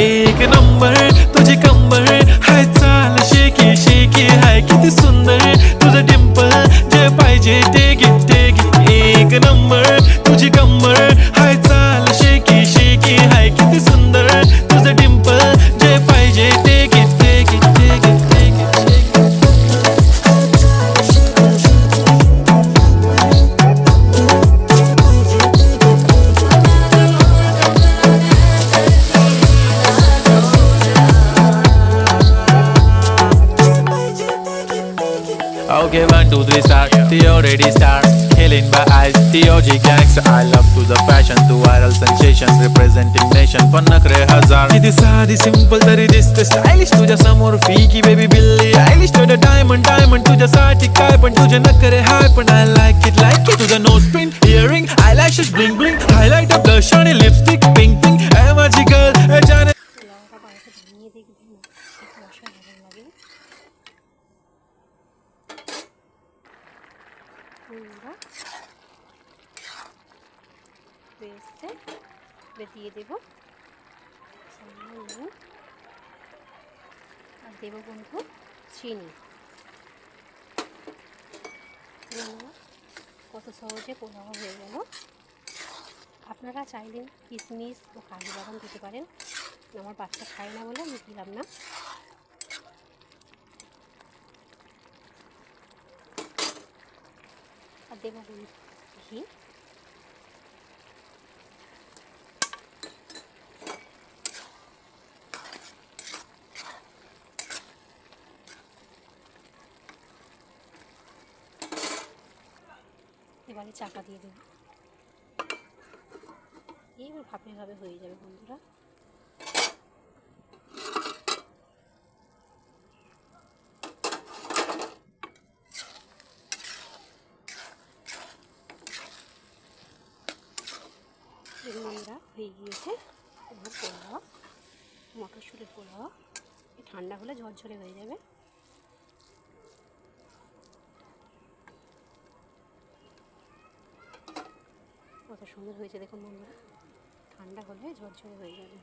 एक नंबर तुझी कंबर हाय चाल शेकी शेकी हाय किती सुंदर तुझं डिंपल जे पाहिजे ते घे एक नंबर तुझी कंबर हाय चाल शेकी शेकी हाय किती सुंदर तुझं डिंपल जे पाहिजे ते घे Okay, 1, 2, 3, start. The already start. Killing my eyes. The OG gangster. I love to the fashion, to viral sensations, representing nation. पण नखरे हजार. किती साधी सिंपल तरी दिसते स्टायलिश तुझ्या समोर फीकी बेबी बिल्ली आयलिश तुझं डायमंड डायमंड तुझ्यासाठी काय पण तुझे नखरे हाय पण I like it तुझं nose pin earring eyelashes bling bling highlight blush आणि लिपस्टिक पिंक पिंक ए माझी गर्ल ए जाने দিয়ে দেব নুন আর দেব বন্ধু চিনি। কত সহজে পোলাও হয়ে গেল। আপনারা চাইলে কিশমিশ ও কাজু বাদাম দিতে পারেন, আমার বাচ্চা খায় না বলে আমি দিলাম না। আর দেব ঘি। এবারে চাপা দিয়ে দেব, এইবার ভাবে হয়ে যাবে বন্ধুরা। বন্ধুরা হয়ে গিয়েছে এবার পোলাও, মটরশুঁটির পোলাও ঠান্ডা হলে ঝরঝরে হয়ে যাবে। কত সুন্দর হয়েছে দেখুন বন্ধুরা, ঠান্ডা হলে ঝরঝরে হয়ে যাবে।